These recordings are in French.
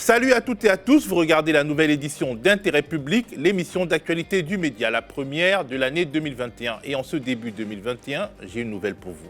Salut à toutes et à tous, vous regardez la nouvelle édition d'Intérêt Public, l'émission d'actualité du média, la première de l'année 2021. Et en ce début 2021, j'ai une nouvelle pour vous.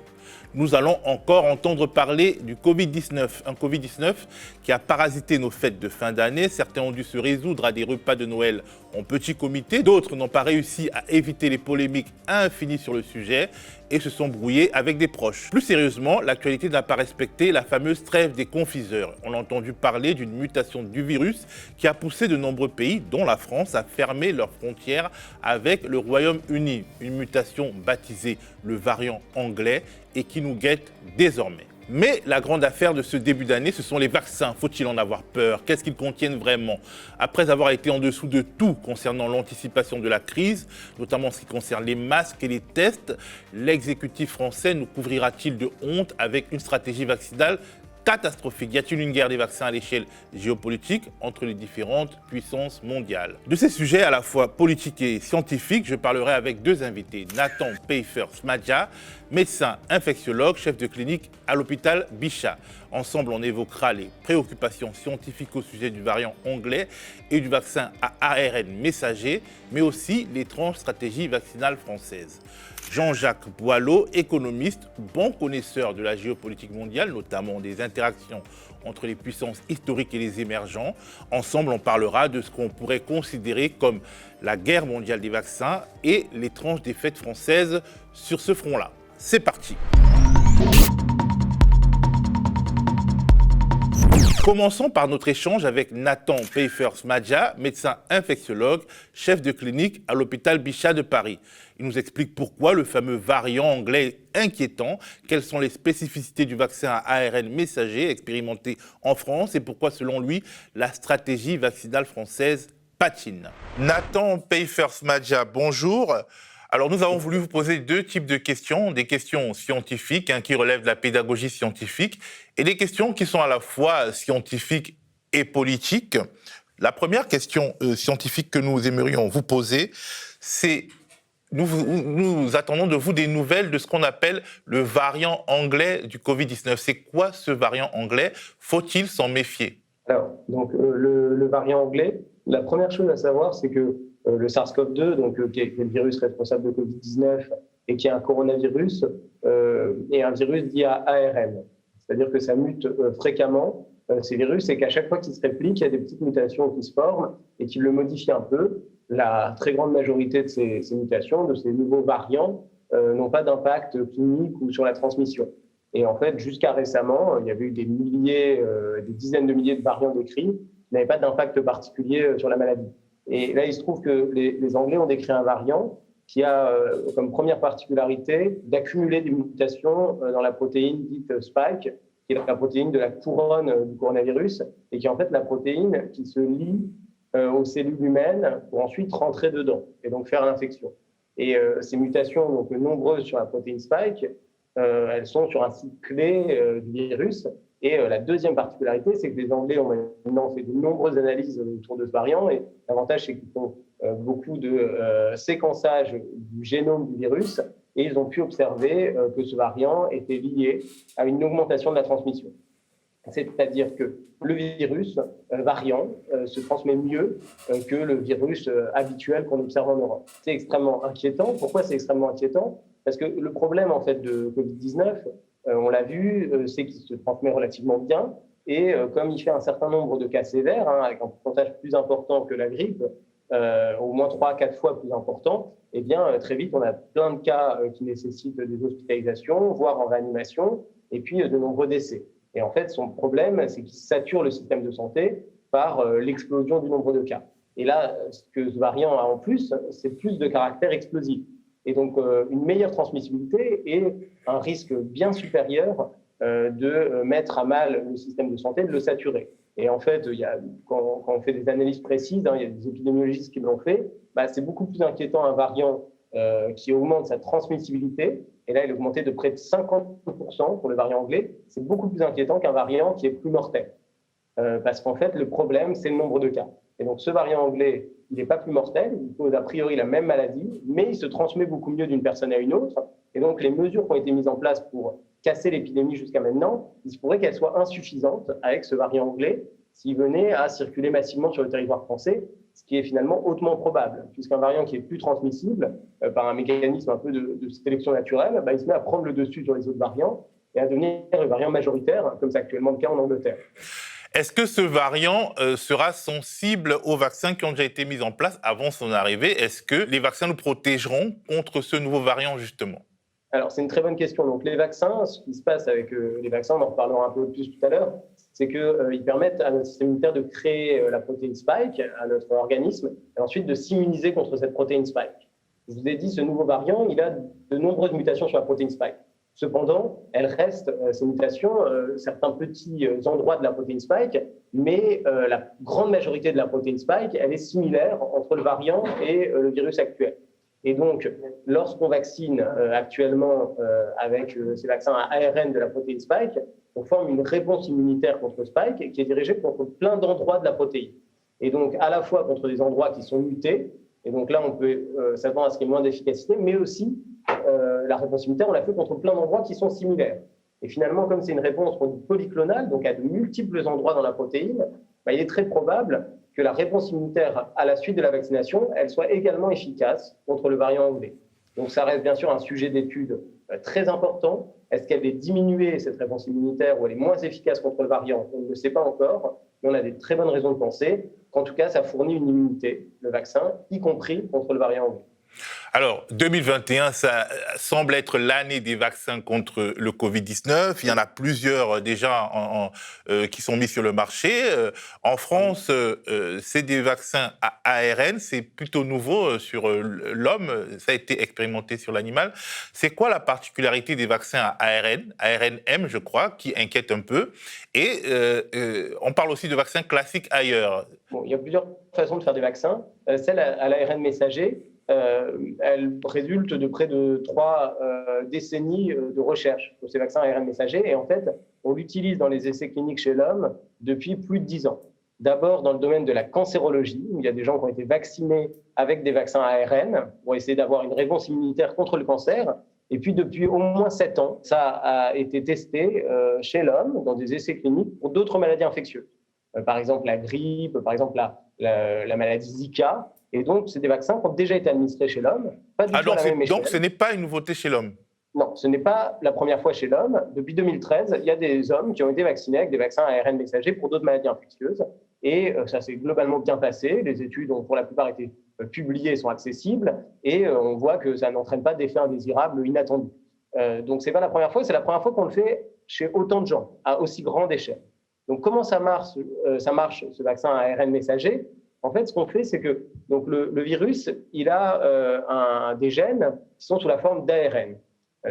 Nous allons encore entendre parler du Covid-19, un Covid-19 qui a parasité nos fêtes de fin d'année. Certains ont dû se résoudre à des repas de Noël en petit comité, d'autres n'ont pas réussi à éviter les polémiques infinies sur le sujet et se sont brouillés avec des proches. Plus sérieusement, l'actualité n'a pas respecté la fameuse trêve des confiseurs. On a entendu parler d'une mutation du virus qui a poussé de nombreux pays, dont la France, à fermer leurs frontières avec le Royaume-Uni. Une mutation baptisée le variant anglais et qui nous guette désormais. Mais la grande affaire de ce début d'année, ce sont les vaccins. Faut-il en avoir peur? Qu'est-ce qu'ils contiennent vraiment? Après avoir été en dessous de tout concernant l'anticipation de la crise, notamment en ce qui concerne les masques et les tests, l'exécutif français nous couvrira-t-il de honte avec une stratégie vaccinale catastrophique? Y a-t-il une guerre des vaccins à l'échelle géopolitique entre les différentes puissances mondiales? De ces sujets à la fois politiques et scientifiques, je parlerai avec deux invités. Nathan Pfeiffer-Smadja, médecin infectiologue, chef de clinique à l'hôpital Bichat. Ensemble, on évoquera les préoccupations scientifiques au sujet du variant anglais et du vaccin à ARN messager, mais aussi l'étrange stratégie vaccinale française. Jean-Jacques Boileau, économiste, bon connaisseur de la géopolitique mondiale, notamment des interactions entre les puissances historiques et les émergents. Ensemble, on parlera de ce qu'on pourrait considérer comme la guerre mondiale des vaccins et l'étrange défaite française sur ce front-là. C'est parti. Commençons par notre échange avec Nathan Pfeiffer-Smadja, médecin infectiologue, chef de clinique à l'hôpital Bichat de Paris. Il nous explique pourquoi le fameux variant anglais est inquiétant, quelles sont les spécificités du vaccin à ARN messager expérimenté en France et pourquoi, selon lui, la stratégie vaccinale française patine. Nathan Pfeiffer-Smadja, bonjour. Alors, nous avons voulu vous poser deux types de questions, des questions scientifiques qui relèvent de la pédagogie scientifique et des questions qui sont à la fois scientifiques et politiques. La première question scientifique que nous aimerions vous poser, c'est nous attendons de vous des nouvelles de ce qu'on appelle le variant anglais du Covid-19. C'est quoi ce variant anglais? Faut-il s'en méfier? Alors, donc, le variant anglais, la première chose à savoir, c'est que le SARS-CoV-2, donc, qui est le virus responsable de Covid-19 et qui est un coronavirus, est un virus dit à ARN. C'est-à-dire que ça mute fréquemment, ces virus, et qu'à chaque fois qu'ils se répliquent, il y a des petites mutations qui se forment et qui le modifient un peu. La très grande majorité de ces mutations, de ces nouveaux variants, n'ont pas d'impact clinique ou sur la transmission. Et en fait, jusqu'à récemment, il y avait eu des dizaines de milliers de variants décrits qui n'avaient pas d'impact particulier sur la maladie. Et là, il se trouve que les Anglais ont décrit un variant qui a comme première particularité d'accumuler des mutations dans la protéine dite spike, qui est la protéine de la couronne du coronavirus, et qui est en fait la protéine qui se lie aux cellules humaines pour ensuite rentrer dedans et donc faire l'infection. Et ces mutations, donc nombreuses sur la protéine spike, elles sont sur un site clé du virus. Et la deuxième particularité, c'est que les Anglais ont maintenant fait de nombreuses analyses autour de ce variant. Et l'avantage, c'est qu'ils font beaucoup de séquençage du génome du virus. Et ils ont pu observer que ce variant était lié à une augmentation de la transmission. C'est-à-dire que le virus variant se transmet mieux que le virus habituel qu'on observe en Europe. C'est extrêmement inquiétant. Pourquoi c'est extrêmement inquiétant? Parce que le problème en fait de Covid-19, on l'a vu, c'est qu'il se transmet relativement bien. Et comme il fait un certain nombre de cas sévères, avec un pourcentage plus important que la grippe, au moins 3 à 4 fois plus important, eh bien, très vite, on a plein de cas qui nécessitent des hospitalisations, voire en réanimation, et puis de nombreux décès. Et en fait, son problème, c'est qu'il sature le système de santé par l'explosion du nombre de cas. Et là, ce que ce variant a en plus, c'est plus de caractère explosif. Et donc, une meilleure transmissibilité et un risque bien supérieur de mettre à mal le système de santé, de le saturer. Et en fait, quand on fait des analyses précises, il y a des épidémiologistes qui l'ont fait, c'est beaucoup plus inquiétant un variant qui augmente sa transmissibilité. Et là, il est augmenté de près de 50% pour le variant anglais. C'est beaucoup plus inquiétant qu'un variant qui est plus mortel. Parce qu'en fait, le problème, c'est le nombre de cas. Et donc, ce variant anglais, il n'est pas plus mortel, il cause a priori la même maladie, mais il se transmet beaucoup mieux d'une personne à une autre. Et donc, les mesures qui ont été mises en place pour casser l'épidémie jusqu'à maintenant, il se pourrait qu'elles soient insuffisantes avec ce variant anglais s'il venait à circuler massivement sur le territoire français, ce qui est finalement hautement probable, puisqu'un variant qui est plus transmissible par un mécanisme un peu de sélection naturelle, il se met à prendre le dessus sur les autres variants et à devenir le variant majoritaire, comme c'est actuellement le cas en Angleterre. Est-ce que ce variant sera sensible aux vaccins qui ont déjà été mis en place avant son arrivée? Est-ce que les vaccins nous protégeront contre ce nouveau variant, justement? Alors, c'est une très bonne question. Donc, les vaccins, ce qui se passe avec les vaccins, on en reparlera un peu plus tout à l'heure, c'est qu'ils permettent à notre système immunitaire de créer la protéine spike, à notre organisme, et ensuite de s'immuniser contre cette protéine spike. Je vous ai dit, ce nouveau variant, il a de nombreuses mutations sur la protéine spike. Cependant, elles restent, ces mutations, certains petits endroits de la protéine spike, mais la grande majorité de la protéine spike, elle est similaire entre le variant et le virus actuel. Et donc, lorsqu'on vaccine actuellement avec ces vaccins à ARN de la protéine spike, on forme une réponse immunitaire contre spike qui est dirigée contre plein d'endroits de la protéine. Et donc, à la fois contre des endroits qui sont mutés, et donc là, on peut s'attendre à ce qu'il y ait moins d'efficacité, mais aussi la réponse immunitaire, on l'a fait contre plein d'endroits qui sont similaires. Et finalement, comme c'est une réponse polyclonale, donc à de multiples endroits dans la protéine, il est très probable que la réponse immunitaire à la suite de la vaccination, elle soit également efficace contre le variant anglais. Donc ça reste bien sûr un sujet d'étude très important. Est-ce qu'elle est diminuée, cette réponse immunitaire, ou elle est moins efficace contre le variant? On ne le sait pas encore, mais on a des très bonnes raisons de penser qu'en tout cas, ça fournit une immunité, le vaccin, y compris contre le variant anglais. Alors, 2021, ça semble être l'année des vaccins contre le Covid-19. Il y en a plusieurs déjà qui sont mis sur le marché. En France, c'est des vaccins à ARN. C'est plutôt nouveau sur l'homme. Ça a été expérimenté sur l'animal. C'est quoi la particularité des vaccins à ARN, ARNM, je crois, qui inquiète un peu? Et on parle aussi de vaccins classiques ailleurs. Bon, il y a plusieurs façons de faire des vaccins. Celle à l'ARN messager, elle résulte de près de 3 décennies de recherche sur ces vaccins ARN messagers. Et en fait, on l'utilise dans les essais cliniques chez l'homme depuis plus de 10 ans. D'abord dans le domaine de la cancérologie, où il y a des gens qui ont été vaccinés avec des vaccins ARN pour essayer d'avoir une réponse immunitaire contre le cancer. Et puis depuis au moins 7 ans, ça a été testé chez l'homme dans des essais cliniques pour d'autres maladies infectieuses. Par exemple la grippe, par exemple la maladie Zika. Et donc, c'est des vaccins qui ont déjà été administrés chez l'homme, pas du tout à la même échelle. Donc, ce n'est pas une nouveauté chez l'homme? Non, ce n'est pas la première fois chez l'homme. Depuis 2013, il y a des hommes qui ont été vaccinés avec des vaccins ARN messagers pour d'autres maladies infectieuses. Et ça s'est globalement bien passé. Les études ont pour la plupart été publiées et sont accessibles. Et on voit que ça n'entraîne pas d'effets indésirables inattendus. Donc, ce n'est pas la première fois. C'est la première fois qu'on le fait chez autant de gens, à aussi grande échelle. Donc, comment ça marche, ce vaccin ARN messager? En fait, ce qu'on fait, c'est que donc, le virus, il a des gènes qui sont sous la forme d'ARN.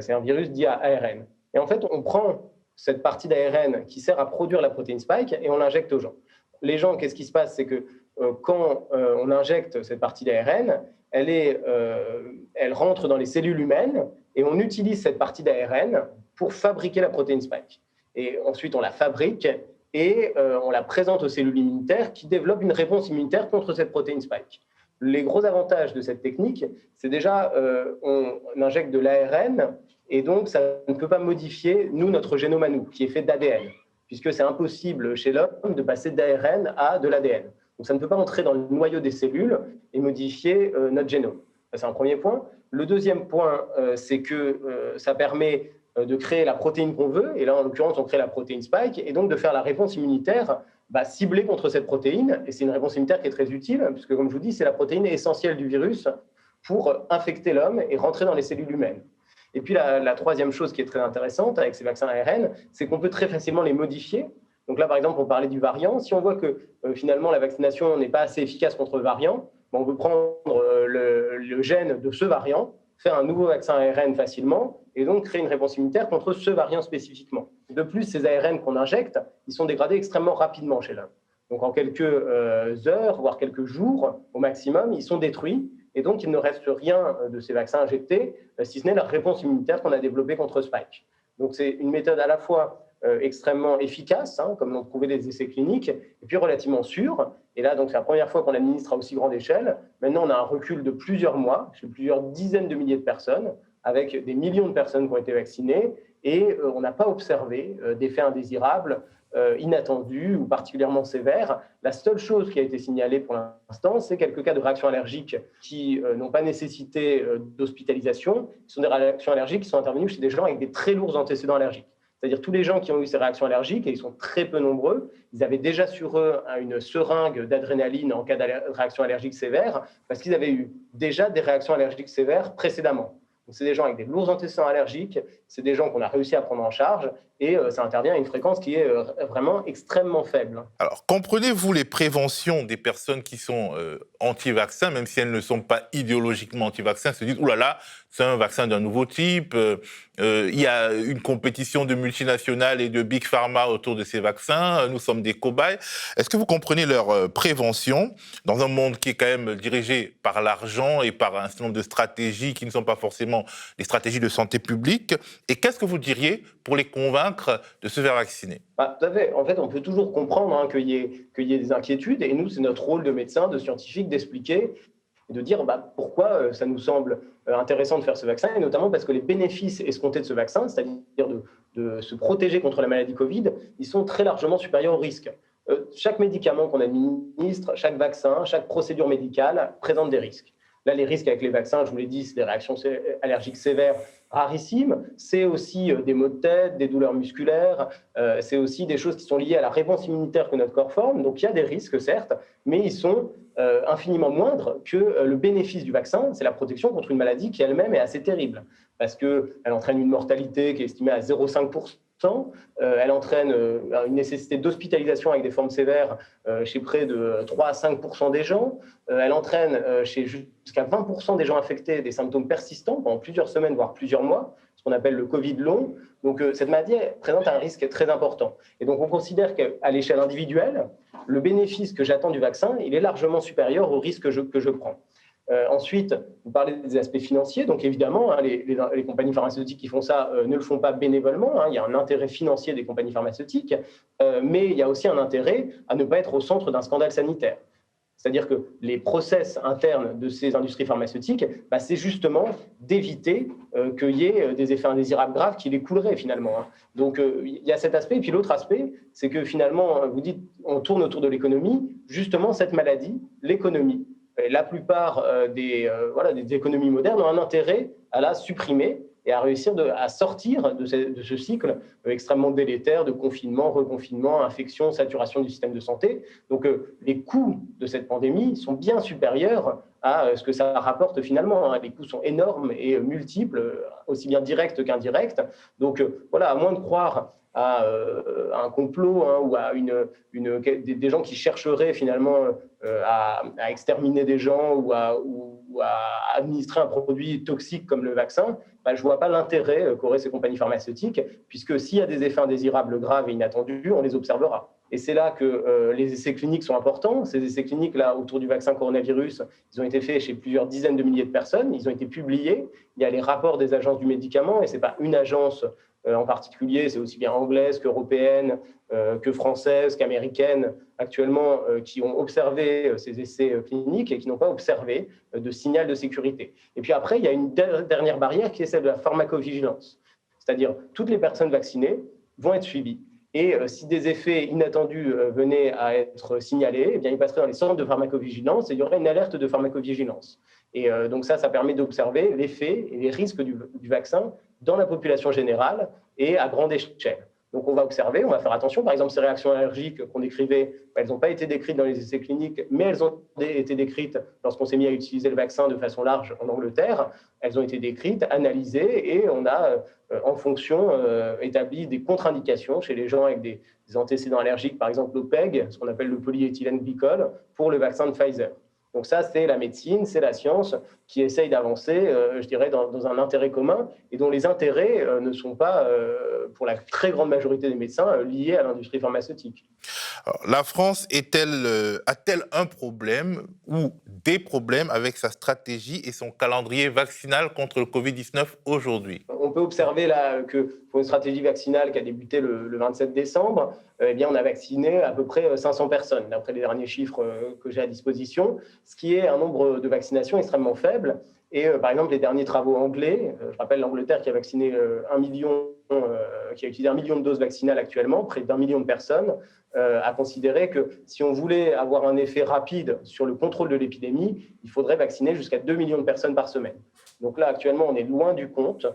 C'est un virus dit à ARN. Et en fait, on prend cette partie d'ARN qui sert à produire la protéine spike et on l'injecte aux gens. Les gens, qu'est-ce qui se passe? C'est que quand on injecte cette partie d'ARN, elle rentre dans les cellules humaines et on utilise cette partie d'ARN pour fabriquer la protéine spike. Et ensuite, on la fabrique et on la présente aux cellules immunitaires qui développent une réponse immunitaire contre cette protéine spike. Les gros avantages de cette technique, c'est déjà on injecte de l'ARN et donc ça ne peut pas modifier, notre génome à nous, qui est fait d'ADN, puisque c'est impossible chez l'homme de passer d'ARN à de l'ADN. Donc ça ne peut pas entrer dans le noyau des cellules et modifier notre génome. Ça, c'est un premier point. Le deuxième point, c'est que ça permet de créer la protéine qu'on veut, et là en l'occurrence on crée la protéine spike, et donc de faire la réponse immunitaire ciblée contre cette protéine, et c'est une réponse immunitaire qui est très utile, puisque comme je vous dis, c'est la protéine essentielle du virus pour infecter l'homme et rentrer dans les cellules humaines. Et puis la troisième chose qui est très intéressante avec ces vaccins ARN, c'est qu'on peut très facilement les modifier. Donc là par exemple on parlait du variant, si on voit que finalement la vaccination n'est pas assez efficace contre le variant, on peut prendre le gène de ce variant, faire un nouveau vaccin ARN facilement et donc créer une réponse immunitaire contre ce variant spécifiquement. De plus, ces ARN qu'on injecte, ils sont dégradés extrêmement rapidement chez l'homme. Donc en quelques heures, voire quelques jours au maximum, ils sont détruits et donc il ne reste rien de ces vaccins injectés, si ce n'est la réponse immunitaire qu'on a développée contre Spike. Donc c'est une méthode à la fois extrêmement efficace, comme l'ont prouvé les essais cliniques, et puis relativement sûre. Et là, donc, c'est la première fois qu'on l'administre à aussi grande échelle. Maintenant, on a un recul de plusieurs mois, chez plusieurs dizaines de milliers de personnes, avec des millions de personnes qui ont été vaccinées, et on n'a pas observé d'effets indésirables inattendus ou particulièrement sévères. La seule chose qui a été signalée pour l'instant, c'est quelques cas de réactions allergiques qui n'ont pas nécessité d'hospitalisation. Ce sont des réactions allergiques qui sont intervenues chez des gens avec des très lourds antécédents allergiques. C'est-à-dire tous les gens qui ont eu ces réactions allergiques, et ils sont très peu nombreux, ils avaient déjà sur eux une seringue d'adrénaline en cas de réaction allergique sévère, parce qu'ils avaient eu déjà des réactions allergiques sévères précédemment. Donc, c'est des gens avec des lourds antécédents allergiques, c'est des gens qu'on a réussi à prendre en charge, et ça intervient à une fréquence qui est vraiment extrêmement faible. Alors, comprenez-vous les préventions des personnes qui sont anti-vaccins, même si elles ne sont pas idéologiquement anti-vaccins, se disent « Ouh là là, c'est un vaccin d'un nouveau type, il y a une compétition de multinationales et de big pharma autour de ces vaccins, nous sommes des cobayes ». Est-ce que vous comprenez leur prévention dans un monde qui est quand même dirigé par l'argent et par un certain nombre de stratégies qui ne sont pas forcément des stratégies de santé publique? Et qu'est-ce que vous diriez pour les convaincre de se faire vacciner? Tout à fait. En fait, on peut toujours comprendre qu'il y ait des inquiétudes. Et nous, c'est notre rôle de médecin, de scientifique, d'expliquer et de dire pourquoi ça nous semble intéressant de faire ce vaccin, et notamment parce que les bénéfices escomptés de ce vaccin, c'est-à-dire de se protéger contre la maladie Covid, ils sont très largement supérieurs aux risques. Chaque médicament qu'on administre, chaque vaccin, chaque procédure médicale présente des risques. Là, les risques avec les vaccins, je vous l'ai dit, c'est des réactions allergiques sévères rarissimes. C'est aussi des maux de tête, des douleurs musculaires. C'est aussi des choses qui sont liées à la réponse immunitaire que notre corps forme. Donc, il y a des risques, certes, mais ils sont infiniment moindres que le bénéfice du vaccin. C'est la protection contre une maladie qui elle-même est assez terrible parce qu'elle entraîne une mortalité qui est estimée à 0,5%. Elle entraîne une nécessité d'hospitalisation avec des formes sévères chez près de 3 à 5% des gens. Elle entraîne chez jusqu'à 20% des gens infectés des symptômes persistants pendant plusieurs semaines, voire plusieurs mois, ce qu'on appelle le Covid long. Donc cette maladie présente un risque très important. Et donc on considère qu'à l'échelle individuelle, le bénéfice que j'attends du vaccin, il est largement supérieur au risque que je prends. Ensuite, vous parlez des aspects financiers. Donc, évidemment, les compagnies pharmaceutiques qui font ça ne le font pas bénévolement. Il y a un intérêt financier des compagnies pharmaceutiques, mais il y a aussi un intérêt à ne pas être au centre d'un scandale sanitaire. C'est-à-dire que les process internes de ces industries pharmaceutiques, c'est justement d'éviter qu'il y ait des effets indésirables graves qui les couleraient finalement. Donc, il y a cet aspect. Et puis l'autre aspect, c'est que finalement, vous dites, on tourne autour de l'économie. Justement, cette maladie, l'économie, la plupart des économies modernes ont un intérêt à la supprimer et à réussir à sortir de ce cycle extrêmement délétère de confinement, reconfinement, infection, saturation du système de santé. Donc les coûts de cette pandémie sont bien supérieurs à ce que ça rapporte finalement. Les coûts sont énormes et multiples, aussi bien directs qu'indirects. Donc à moins de croire à un complot ou à des gens qui chercheraient finalement à exterminer des gens ou à administrer un produit toxique comme le vaccin, je ne vois pas l'intérêt qu'auraient ces compagnies pharmaceutiques, puisque s'il y a des effets indésirables graves et inattendus, on les observera. Et c'est là que les essais cliniques sont importants. Ces essais cliniques là, autour du vaccin coronavirus, ils ont été faits chez plusieurs dizaines de milliers de personnes, ils ont été publiés, il y a les rapports des agences du médicament, et ce n'est pas une agence en particulier, c'est aussi bien anglaise qu'européenne, que française, qu'américaine, actuellement, qui ont observé ces essais cliniques et qui n'ont pas observé de signal de sécurité. Et puis après, il y a une dernière barrière qui est celle de la pharmacovigilance. C'est-à-dire, toutes les personnes vaccinées vont être suivies. Et si des effets inattendus venaient à être signalés, eh bien, ils passeraient dans les centres de pharmacovigilance et il y aurait une alerte de pharmacovigilance. Et donc ça permet d'observer l'effet et les risques du vaccin dans la population générale et à grande échelle. Donc on va observer, on va faire attention. Par exemple, ces réactions allergiques qu'on décrivait, elles n'ont pas été décrites dans les essais cliniques, mais elles ont été décrites lorsqu'on s'est mis à utiliser le vaccin de façon large en Angleterre. Elles ont été décrites, analysées, et on a, en fonction, établi des contre-indications chez les gens avec des antécédents allergiques, par exemple l'OPEG, ce qu'on appelle le polyéthylène glycol, pour le vaccin de Pfizer. Donc ça, c'est la médecine, c'est la science qui essaye d'avancer, je dirais, dans un intérêt commun et dont les intérêts ne sont pas, pour la très grande majorité des médecins, liés à l'industrie pharmaceutique. Alors, la France a-t-elle un problème ou des problèmes avec sa stratégie et son calendrier vaccinal contre le Covid-19 aujourd'hui? On peut observer là que pour une stratégie vaccinale qui a débuté le 27 décembre, on a vacciné à peu près 500 personnes, d'après les derniers chiffres que j'ai à disposition, ce qui est un nombre de vaccinations extrêmement faible. Et par exemple, les derniers travaux anglais, je rappelle l'Angleterre qui a vacciné 1 million, qui a utilisé 1 million de doses vaccinales actuellement, près d'1 million de personnes, a considéré que si on voulait avoir un effet rapide sur le contrôle de l'épidémie, il faudrait vacciner jusqu'à 2 millions de personnes par semaine. Donc là, actuellement, on est loin du compte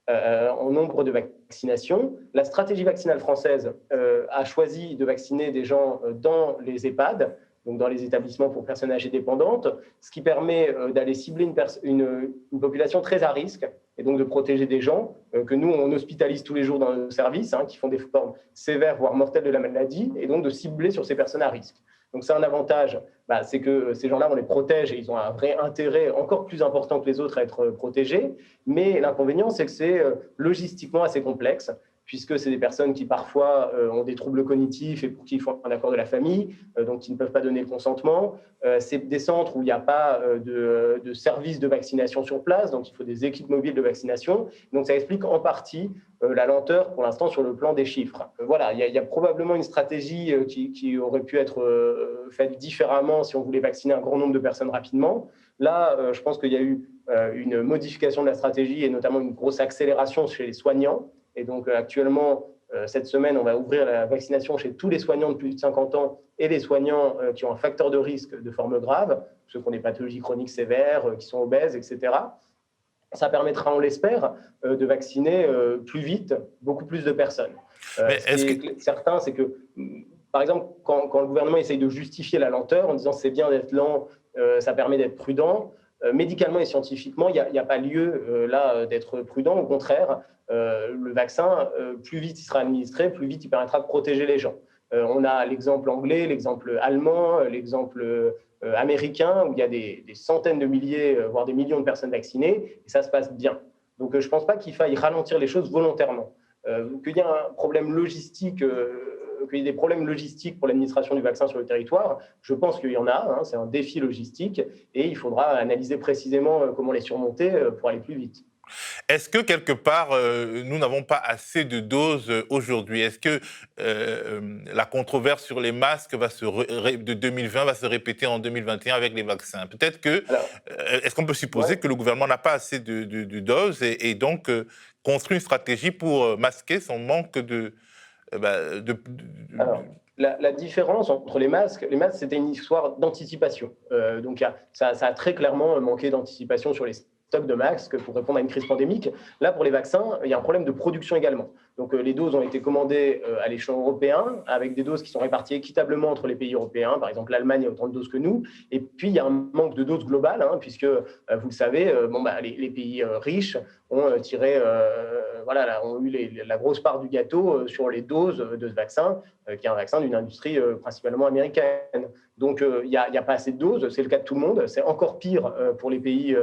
en nombre de vaccinations. La stratégie vaccinale française a choisi de vacciner des gens dans les EHPAD, donc dans les établissements pour personnes âgées dépendantes, ce qui permet d'aller cibler une population très à risque et donc de protéger des gens que nous, on hospitalise tous les jours dans nos services, qui font des formes sévères, voire mortelles de la maladie, et donc de cibler sur ces personnes à risque. Donc c'est un avantage, c'est que ces gens-là, on les protège et ils ont un vrai intérêt encore plus important que les autres à être protégés. Mais l'inconvénient, c'est que c'est logistiquement assez complexe, puisque c'est des personnes qui parfois ont des troubles cognitifs et pour qui il faut un accord de la famille, donc qui ne peuvent pas donner le consentement. C'est des centres où il n'y a pas de service de vaccination sur place, donc il faut des équipes mobiles de vaccination. Donc ça explique en partie la lenteur pour l'instant sur le plan des chiffres. Voilà, il y a probablement une stratégie qui aurait pu être faite différemment si on voulait vacciner un grand nombre de personnes rapidement. Là, je pense qu'il y a eu une modification de la stratégie et notamment une grosse accélération chez les soignants. Et donc actuellement, cette semaine, on va ouvrir la vaccination chez tous les soignants de plus de 50 ans et les soignants qui ont un facteur de risque de forme grave, ceux qui ont des pathologies chroniques sévères, qui sont obèses, etc. Ça permettra, on l'espère, de vacciner plus vite beaucoup plus de personnes. Ce qui est certain, c'est que, par exemple, quand le gouvernement essaye de justifier la lenteur en disant c'est bien d'être lent, ça permet d'être prudent, médicalement et scientifiquement, il n'y a pas lieu là d'être prudent. Au contraire, le vaccin, plus vite il sera administré, plus vite il permettra de protéger les gens. On a l'exemple anglais, l'exemple allemand, l'exemple américain, où il y a des centaines de milliers, voire des millions de personnes vaccinées, et ça se passe bien. Donc je ne pense pas qu'il faille ralentir les choses volontairement. Qu'il y ait un problème logistique, qu'il y ait des problèmes logistiques pour l'administration du vaccin sur le territoire, je pense qu'il y en a, c'est un défi logistique, et il faudra analyser précisément comment les surmonter pour aller plus vite. Est-ce que quelque part, nous n'avons pas assez de doses aujourd'hui? Est-ce que la controverse sur les masques de 2020 va se répéter en 2021 avec les vaccins? Peut-être que, est-ce qu'on peut supposer que le gouvernement n'a pas assez de doses et donc construit une stratégie pour masquer son manque de... Alors, la différence entre les masques, c'était une histoire d'anticipation. Donc, ça a très clairement manqué d'anticipation sur les stocks de masques pour répondre à une crise pandémique. Là, pour les vaccins, il y a un problème de production également. Donc, les doses ont été commandées à l'échelon européen, avec des doses qui sont réparties équitablement entre les pays européens. Par exemple, l'Allemagne a autant de doses que nous. Et puis, il y a un manque de doses globales, puisque, vous le savez, les pays riches ont tiré, ont eu la grosse part du gâteau sur les doses de ce vaccin, qui est un vaccin d'une industrie principalement américaine. Donc, il n'y a pas assez de doses. C'est le cas de tout le monde. C'est encore pire pour les pays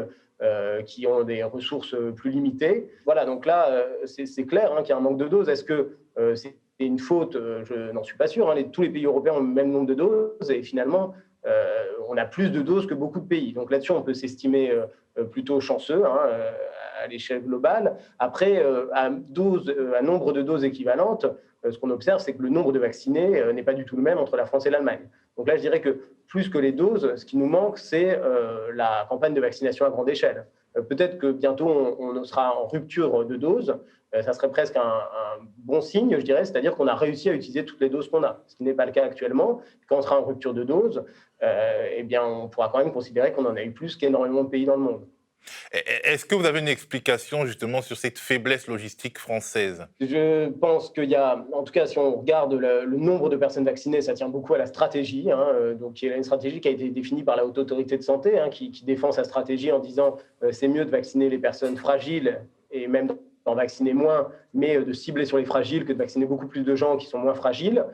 qui ont des ressources plus limitées. Voilà, donc là, c'est clair qu'il y a un manque de doses. Est-ce que c'est une faute? Je n'en suis pas sûr. Tous les pays européens ont le même nombre de doses et finalement, on a plus de doses que beaucoup de pays. Donc là-dessus, on peut s'estimer plutôt chanceux à l'échelle globale. Après, à nombre de doses équivalentes, ce qu'on observe, c'est que le nombre de vaccinés n'est pas du tout le même entre la France et l'Allemagne. Donc là, je dirais que plus que les doses, ce qui nous manque, c'est la campagne de vaccination à grande échelle. Peut-être que bientôt, on sera en rupture de doses. Ça serait presque un bon signe, je dirais, c'est-à-dire qu'on a réussi à utiliser toutes les doses qu'on a, ce qui n'est pas le cas actuellement. Quand on sera en rupture de doses, on pourra quand même considérer qu'on en a eu plus qu'énormément de pays dans le monde. Est-ce que vous avez une explication justement sur cette faiblesse logistique française? Je pense qu'il y a, en tout cas, si on regarde le nombre de personnes vaccinées, ça tient beaucoup à la stratégie. Donc, il y a une stratégie qui a été définie par la Haute Autorité de Santé, qui défend sa stratégie en disant c'est mieux de vacciner les personnes fragiles et même d'en vacciner moins, mais de cibler sur les fragiles que de vacciner beaucoup plus de gens qui sont moins fragiles.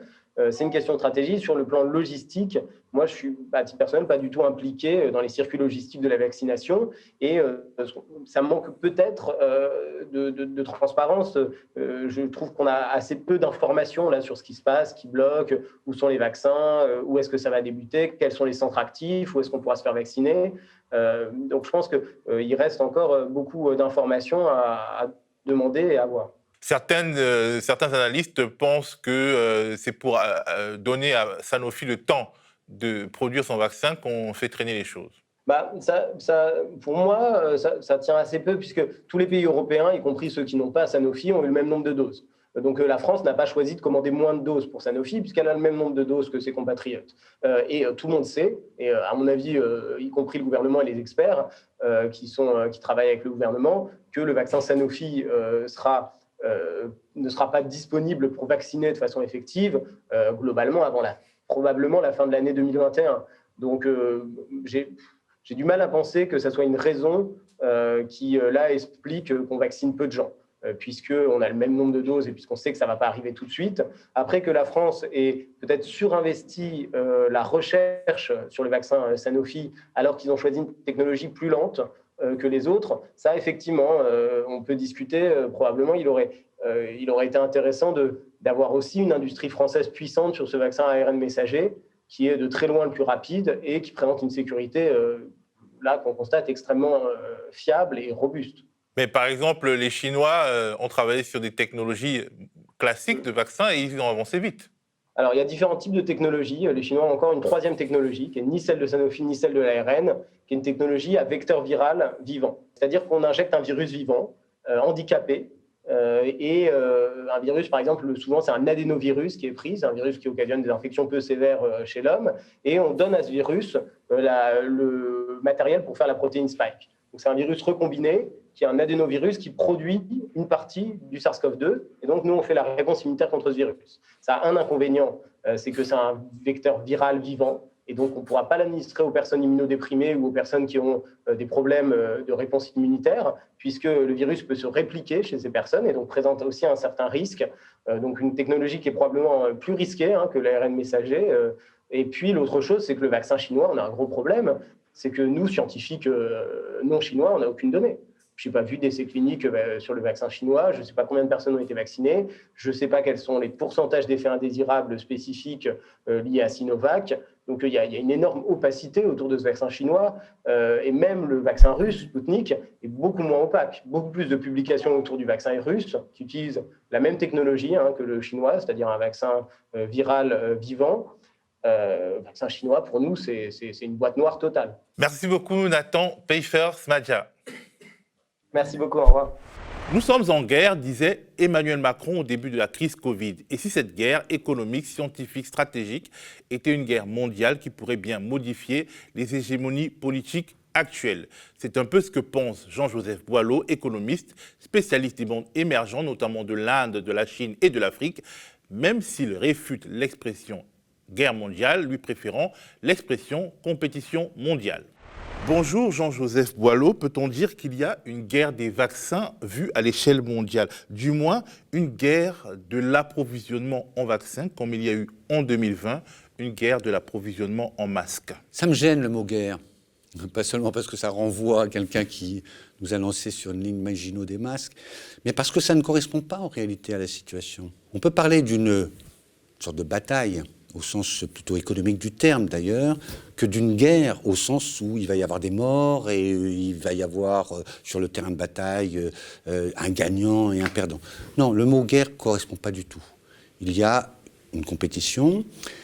C'est une question de stratégie. Sur le plan logistique, moi, je suis, à titre personnel, pas du tout impliqué dans les circuits logistiques de la vaccination et ça manque peut-être de transparence. Je trouve qu'on a assez peu d'informations là sur ce qui se passe, qui bloque, où sont les vaccins, où est-ce que ça va débuter, quels sont les centres actifs, où est-ce qu'on pourra se faire vacciner. Donc, je pense qu'il reste encore beaucoup d'informations à demander et à voir. Certains analystes pensent que c'est pour donner à Sanofi le temps de produire son vaccin qu'on fait traîner les choses. Pour moi, ça tient assez peu, puisque tous les pays européens, y compris ceux qui n'ont pas Sanofi, ont eu le même nombre de doses. Donc la France n'a pas choisi de commander moins de doses pour Sanofi, puisqu'elle a le même nombre de doses que ses compatriotes. Et tout le monde sait, et à mon avis, y compris le gouvernement et les experts qui travaillent avec le gouvernement, que le vaccin Sanofi ne sera pas disponible pour vacciner de façon effective, globalement, avant probablement la fin de l'année 2021. Donc j'ai du mal à penser que ça soit une raison qui, là, explique qu'on vaccine peu de gens, puisqu'on a le même nombre de doses et puisqu'on sait que ça ne va pas arriver tout de suite. Après, que la France ait peut-être surinvesti la recherche sur le vaccin Sanofi, alors qu'ils ont choisi une technologie plus lente que les autres, ça, effectivement, on peut discuter. Probablement, il aurait été intéressant d'avoir aussi une industrie française puissante sur ce vaccin ARN messager, qui est de très loin le plus rapide et qui présente une sécurité, là, qu'on constate extrêmement fiable et robuste. Mais par exemple, les Chinois ont travaillé sur des technologies classiques de vaccins et ils ont avancé vite. Alors, il y a différents types de technologies. Les Chinois ont encore une troisième technologie, qui est ni celle de Sanofi, ni celle de l'ARN, qui est une technologie à vecteur viral vivant. C'est-à-dire qu'on injecte un virus vivant, handicapé, un virus, par exemple, souvent c'est un adénovirus qui est pris, c'est un virus qui occasionne des infections peu sévères chez l'homme, et on donne à ce virus le matériel pour faire la protéine spike. Donc c'est un virus recombiné qui est un adénovirus qui produit une partie du SARS-CoV-2, et donc nous on fait la réponse immunitaire contre ce virus. Ça a un inconvénient, c'est que c'est un vecteur viral vivant, et donc on ne pourra pas l'administrer aux personnes immunodéprimées ou aux personnes qui ont des problèmes de réponse immunitaire, puisque le virus peut se répliquer chez ces personnes et donc présente aussi un certain risque. Donc une technologie qui est probablement plus risquée que l'ARN messager. Et puis l'autre chose, c'est que le vaccin chinois, on a un gros problème, c'est que nous, scientifiques non chinois, on n'a aucune donnée. Je n'ai pas vu d'essais cliniques sur le vaccin chinois, je ne sais pas combien de personnes ont été vaccinées, je ne sais pas quels sont les pourcentages d'effets indésirables spécifiques liés à Sinovac. Donc il y a une énorme opacité autour de ce vaccin chinois, et même le vaccin russe, Sputnik, est beaucoup moins opaque. Beaucoup plus de publications autour du vaccin russe qui utilise la même technologie que le chinois, c'est-à-dire un vaccin viral vivant. Vaccin chinois, pour nous, c'est une boîte noire totale. Merci beaucoup, Nathan Pfeiffer-Smadja. Merci beaucoup, au revoir. Nous sommes en guerre, disait Emmanuel Macron au début de la crise Covid. Et si cette guerre économique, scientifique, stratégique était une guerre mondiale qui pourrait bien modifier les hégémonies politiques actuelles? C'est un peu ce que pense Jean-Joseph Boileau, économiste, spécialiste des mondes émergents, notamment de l'Inde, de la Chine et de l'Afrique, même s'il réfute l'expression guerre mondiale, lui préférant l'expression compétition mondiale. Bonjour Jean-Joseph Boileau, peut-on dire qu'il y a une guerre des vaccins vue à l'échelle mondiale? Du moins, une guerre de l'approvisionnement en vaccins, comme il y a eu en 2020, une guerre de l'approvisionnement en masques. Ça me gêne le mot guerre, pas seulement parce que ça renvoie à quelqu'un qui nous a lancé sur une ligne Maginot des masques, mais parce que ça ne correspond pas en réalité à la situation. On peut parler d'une sorte de bataille, au sens plutôt économique du terme d'ailleurs, que d'une guerre au sens où il va y avoir des morts et il va y avoir sur le terrain de bataille un gagnant et un perdant. Non, le mot guerre ne correspond pas du tout. Il y a une compétition.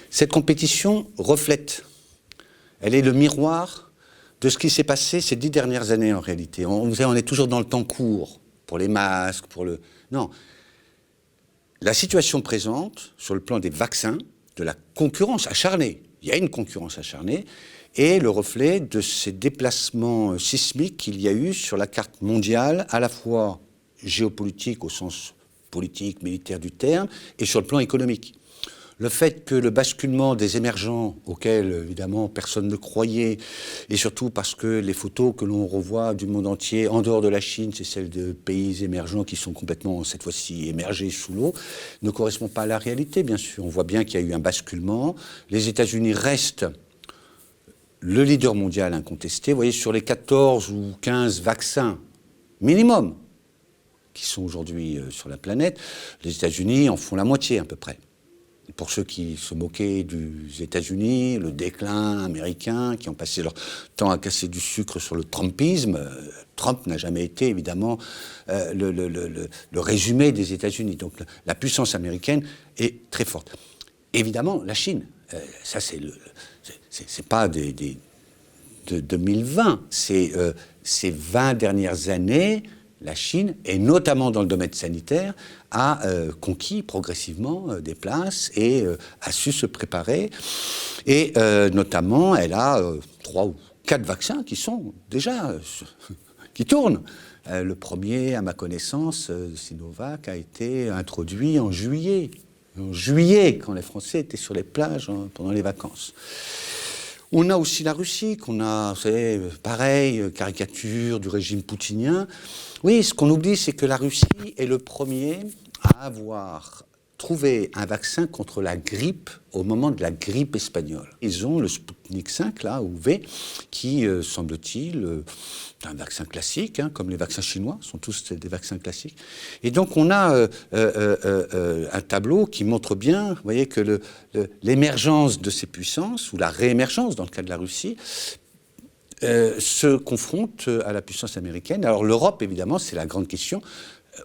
Cette compétition reflète, elle est le miroir de ce qui s'est passé ces 10 dernières années en réalité. On est toujours dans le temps court, pour les masques, pour le... Non. La situation présente, sur le plan des vaccins, de la concurrence acharnée, il y a une concurrence acharnée, et le reflet de ces déplacements sismiques qu'il y a eu sur la carte mondiale, à la fois géopolitique au sens politique, militaire du terme, et sur le plan économique. Le fait que le basculement des émergents, auxquels évidemment personne ne croyait, et surtout parce que les photos que l'on revoit du monde entier, en dehors de la Chine, c'est celles de pays émergents qui sont complètement, cette fois-ci, émergés sous l'eau, ne correspond pas à la réalité, bien sûr. On voit bien qu'il y a eu un basculement. Les États-Unis restent le leader mondial incontesté. Vous voyez, sur les 14 ou 15 vaccins minimum qui sont aujourd'hui sur la planète, les États-Unis en font la moitié à peu près. Pour ceux qui se moquaient des États-Unis, le déclin américain, qui ont passé leur temps à casser du sucre sur le trumpisme, Trump n'a jamais été évidemment le résumé des États-Unis. Donc la puissance américaine est très forte. Évidemment, la Chine, ça c'est pas des de 2020. Ces 20 dernières années, la Chine, et notamment dans le domaine sanitaire, a conquis progressivement des places et a su se préparer. Et notamment, elle a 3 ou 4 vaccins qui sont déjà, qui tournent. Le premier, à ma connaissance, Sinovac, a été introduit en juillet. En juillet, quand les Français étaient sur les plages pendant les vacances. On a aussi la Russie, qu'on a, vous savez, pareil, caricature du régime poutinien. Oui, ce qu'on oublie, c'est que la Russie est le premier à avoir trouvé un vaccin contre la grippe au moment de la grippe espagnole. Ils ont le Sputnik 5, là, ou V, qui, semble-t-il, est un vaccin classique, hein, comme les vaccins chinois, sont tous des vaccins classiques. Et donc, on a un tableau qui montre bien, vous voyez, que l'émergence de ces puissances, ou la réémergence, dans le cas de la Russie, se confronte à la puissance américaine. Alors, l'Europe, évidemment, c'est la grande question.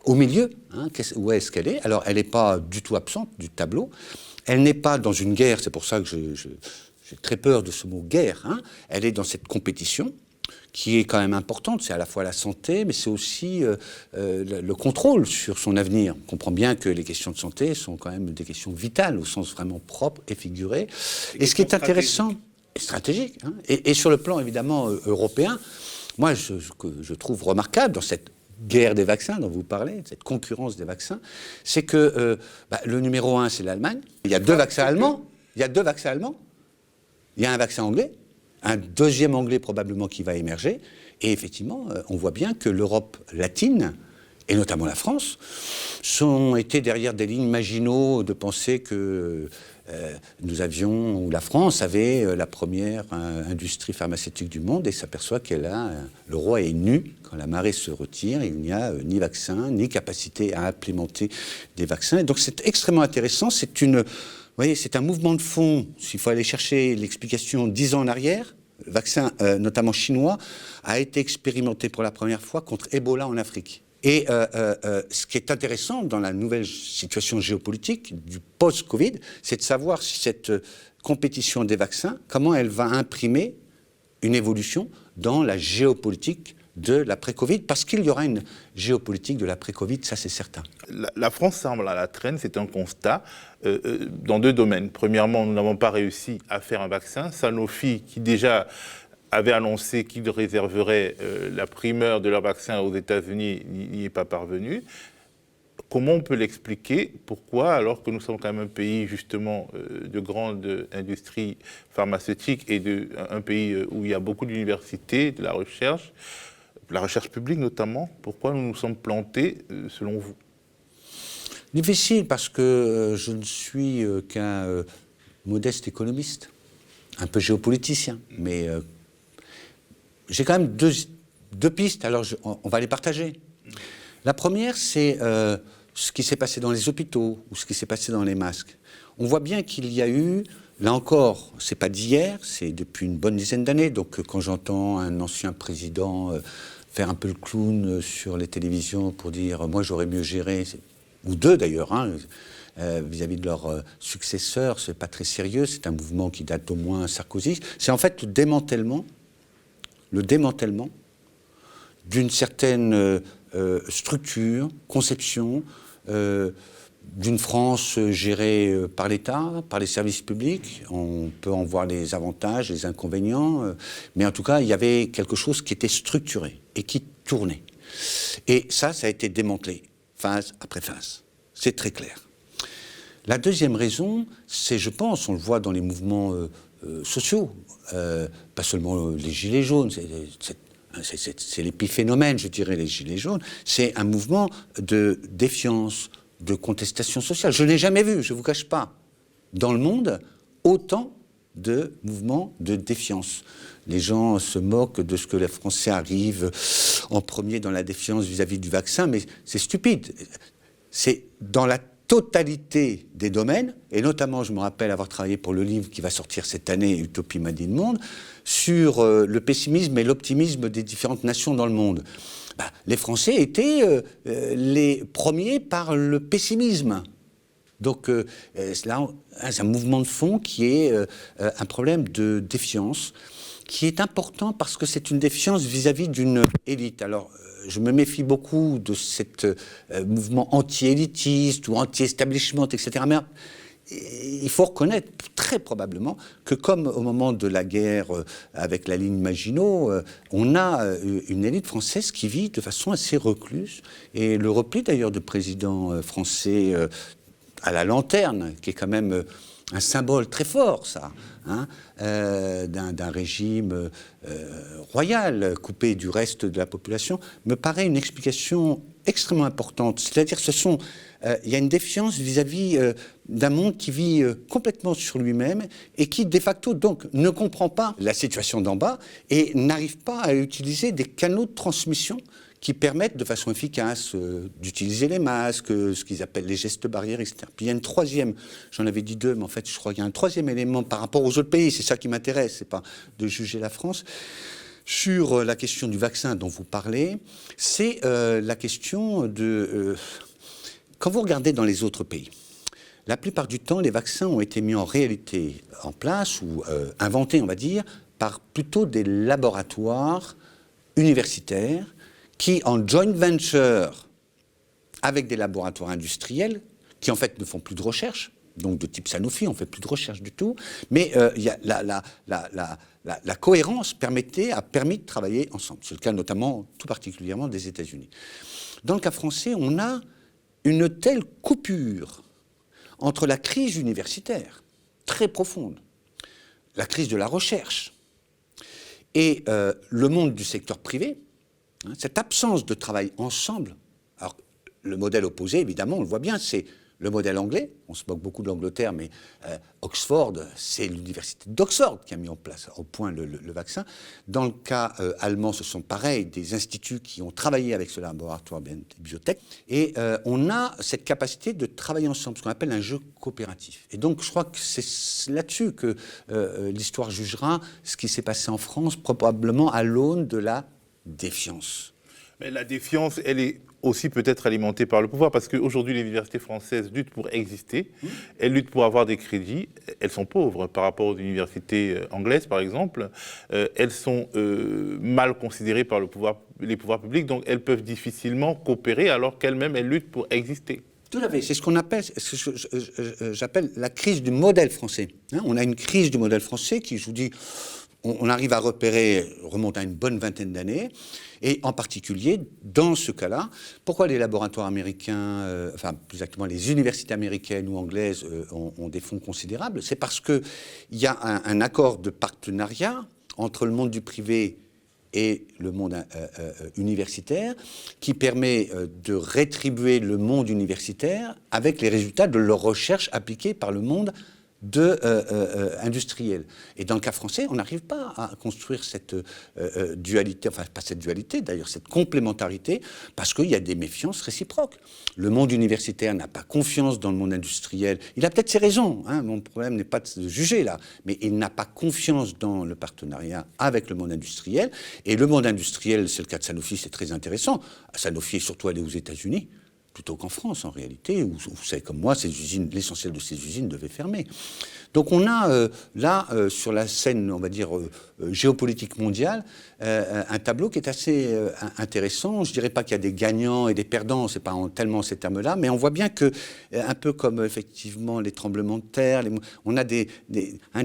Au milieu, hein, où est-ce qu'elle est? Alors, elle n'est pas du tout absente du tableau. Elle n'est pas dans une guerre, c'est pour ça que j'ai très peur de ce mot guerre. Hein. Elle est dans cette compétition qui est quand même importante. C'est à la fois la santé, mais c'est aussi le contrôle sur son avenir. On comprend bien que les questions de santé sont quand même des questions vitales, au sens vraiment propre et figuré. Et ce qui est intéressant, stratégique, hein, et sur le plan évidemment européen, moi je trouve remarquable dans cette guerre des vaccins dont vous parlez, cette concurrence des vaccins, c'est que le numéro 1, c'est l'Allemagne. Il y a 2 vaccins allemands. Il y a un vaccin anglais, un deuxième anglais probablement qui va émerger. Et effectivement, on voit bien que l'Europe latine, et notamment la France, ont été derrière des lignes Maginot de penser que ou la France avait la première industrie pharmaceutique du monde et s'aperçoit le roi est nu quand la marée se retire, il n'y a ni vaccin, ni capacité à implémenter des vaccins. Et donc c'est extrêmement intéressant, vous voyez, c'est un mouvement de fond, s'il faut aller chercher l'explication 10 ans en arrière. Le vaccin, notamment chinois, a été expérimenté pour la première fois contre Ebola en Afrique. Et ce qui est intéressant dans la nouvelle situation géopolitique du post-Covid, c'est de savoir si cette compétition des vaccins, comment elle va imprimer une évolution dans la géopolitique de l'après-Covid, parce qu'il y aura une géopolitique de l'après-Covid, ça c'est certain. La France semble à la traîne, c'est un constat, dans 2 domaines. Premièrement, nous n'avons pas réussi à faire un vaccin. Sanofi, qui déjà avait annoncé qu'il réserverait la primeur de leur vaccin aux États-Unis, n'y est pas parvenu. Comment on peut l'expliquer? Pourquoi, alors que nous sommes quand même un pays justement de grande industrie pharmaceutique et un pays où il y a beaucoup d'universités, de la recherche publique notamment, pourquoi nous nous sommes plantés selon vous? Difficile parce que je ne suis qu'un modeste économiste, un peu géopoliticien, mais j'ai quand même deux pistes, alors on va les partager. La première, c'est ce qui s'est passé dans les hôpitaux ou ce qui s'est passé dans les masques. On voit bien qu'il y a eu, là encore, c'est pas d'hier, c'est depuis une bonne dizaine d'années. Donc quand j'entends un ancien président faire un peu le clown sur les télévisions pour dire « moi j'aurais mieux géré », ou 2 d'ailleurs, hein, vis-à-vis de leur successeur, c'est pas très sérieux, c'est un mouvement qui date au moins Sarkozy. C'est en fait le démantèlement d'une certaine structure, conception, d'une France gérée par l'État, par les services publics. On peut en voir les avantages, les inconvénients, mais en tout cas, il y avait quelque chose qui était structuré et qui tournait. Et ça a été démantelé, phase après phase. C'est très clair. La deuxième raison, c'est, je pense, on le voit dans les mouvements sociaux, pas seulement les gilets jaunes, c'est l'épiphénomène, je dirais, les gilets jaunes, c'est un mouvement de défiance, de contestation sociale. Je n'ai jamais vu, je ne vous cache pas, dans le monde, autant de mouvements de défiance. Les gens se moquent de ce que les Français arrivent en premier dans la défiance vis-à-vis du vaccin, mais c'est stupide. C'est dans la totalité des domaines, et notamment, je me rappelle avoir travaillé pour le livre qui va sortir cette année, Utopie m'a dit le monde, sur le pessimisme et l'optimisme des différentes nations dans le monde. Les Français étaient les premiers par le pessimisme. Donc là, c'est un mouvement de fond qui est un problème de défiance. qui est important parce que c'est une défiance vis-à-vis d'une élite. Alors, je me méfie beaucoup de cet mouvement anti-élitiste ou anti-establishment, etc. Mais il faut reconnaître très probablement que comme au moment de la guerre avec la ligne Maginot, on a une élite française qui vit de façon assez recluse. Et le repli d'ailleurs de président français à la lanterne, qui est quand même un symbole très fort, ça, hein, d'un régime royal coupé du reste de la population, me paraît une explication extrêmement importante. C'est-à-dire il y a une défiance vis-à-vis d'un monde qui vit complètement sur lui-même et qui, de facto, donc, ne comprend pas la situation d'en bas et n'arrive pas à utiliser des canaux de transmission qui permettent de façon efficace d'utiliser les masques, ce qu'ils appellent les gestes barrières, etc. Puis il y a une troisième, j'en avais dit deux, mais en fait je crois qu'il y a un troisième élément par rapport aux autres pays, c'est ça qui m'intéresse, c'est pas de juger la France. Sur la question du vaccin dont vous parlez, c'est la question de... quand vous regardez dans les autres pays, la plupart du temps, les vaccins ont été mis en réalité en place ou inventés, on va dire, par plutôt des laboratoires universitaires qui, en joint venture avec des laboratoires industriels, qui en fait ne font plus de recherche, donc de type Sanofi, on ne fait plus de recherche du tout, mais y a la cohérence a permis de travailler ensemble. C'est le cas notamment, tout particulièrement, des États-Unis. Dans le cas français, on a une telle coupure entre la crise universitaire, très profonde, la crise de la recherche, et le monde du secteur privé, hein, cette absence de travail ensemble. Alors, le modèle opposé, évidemment, on le voit bien, c'est le modèle anglais. On se moque beaucoup de l'Angleterre, mais Oxford, c'est l'université d'Oxford qui a mis en place au point le vaccin. Dans le cas allemand, ce sont pareil, des instituts qui ont travaillé avec ce laboratoire biotech. Et on a cette capacité de travailler ensemble, ce qu'on appelle un jeu coopératif. Et donc, je crois que c'est là-dessus que l'histoire jugera ce qui s'est passé en France, probablement à l'aune de la défiance. Mais la défiance, elle est aussi peut-être alimentée par le pouvoir, parce qu'aujourd'hui, les universités françaises luttent pour exister, elles luttent pour avoir des crédits, elles sont pauvres par rapport aux universités anglaises, par exemple, elles sont mal considérées par les pouvoirs publics, donc elles peuvent difficilement coopérer alors qu'elles-mêmes, elles luttent pour exister. Tout à fait, c'est ce qu'on appelle, j'appelle la crise du modèle français. Hein, on a une crise du modèle français qui, je vous dis, on arrive à repérer, remonte à une bonne vingtaine d'années, et en particulier, dans ce cas-là, pourquoi les laboratoires américains, enfin plus exactement les universités américaines ou anglaises ont des fonds considérables? C'est parce qu'il y a un accord de partenariat entre le monde du privé et le monde universitaire qui permet de rétribuer le monde universitaire avec les résultats de leur recherche appliquée par le monde industriel. Et dans le cas français, on n'arrive pas à construire cette dualité, enfin pas cette dualité d'ailleurs, cette complémentarité, parce qu'il y a des méfiances réciproques. Le monde universitaire n'a pas confiance dans le monde industriel. Il a peut-être ses raisons, hein, mon problème n'est pas de juger là, mais il n'a pas confiance dans le partenariat avec le monde industriel. Et le monde industriel, c'est le cas de Sanofi, c'est très intéressant. Sanofi est surtout allé aux États-Unis, plutôt qu'en France, en réalité, où vous savez comme moi, l'essentiel de ces usines devait fermer. Donc on a là, sur la scène, on va dire, géopolitique mondiale, un tableau qui est assez intéressant. Je ne dirais pas qu'il y a des gagnants et des perdants, ce n'est pas tellement ces termes-là, mais on voit bien que, un peu comme effectivement les tremblements de terre, on a des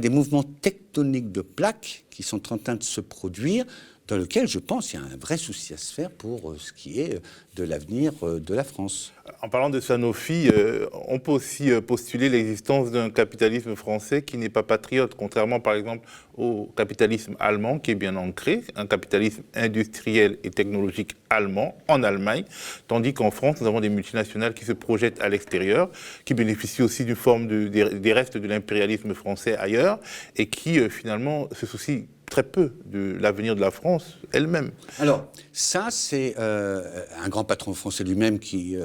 mouvements tectoniques de plaques qui sont en train de se produire, dans lequel, je pense, il y a un vrai souci à se faire pour ce qui est de l'avenir de la France. En parlant de Sanofi, on peut aussi postuler l'existence d'un capitalisme français qui n'est pas patriote, contrairement par exemple au capitalisme allemand qui est bien ancré, un capitalisme industriel et technologique allemand en Allemagne, tandis qu'en France, nous avons des multinationales qui se projettent à l'extérieur, qui bénéficient aussi d'une forme des restes de l'impérialisme français ailleurs et qui finalement se soucient très peu de l'avenir de la France elle-même. Alors, ça, c'est un grand patron français lui-même qui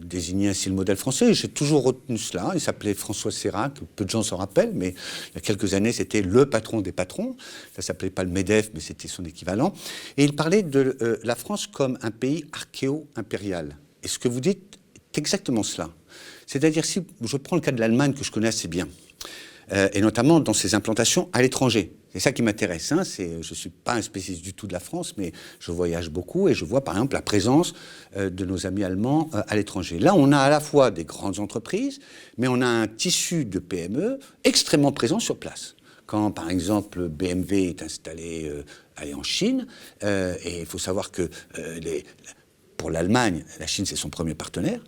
désignait ainsi le modèle français. J'ai toujours retenu cela. Il s'appelait François Sérac. Peu de gens s'en rappellent, mais il y a quelques années, c'était le patron des patrons. Ça ne s'appelait pas le MEDEF, mais c'était son équivalent. Et il parlait de la France comme un pays archéo-impérial. Et ce que vous dites est exactement cela. C'est-à-dire, si je prends le cas de l'Allemagne, que je connais assez bien, et notamment dans ses implantations à l'étranger. C'est ça qui m'intéresse. Je ne suis pas un spécialiste du tout de la France, mais je voyage beaucoup et je vois par exemple la présence de nos amis allemands à l'étranger. Là, on a à la fois des grandes entreprises, mais on a un tissu de PME extrêmement présent sur place. Quand, par exemple, BMW est installé en Chine, et il faut savoir que pour l'Allemagne, la Chine, c'est son premier partenaire,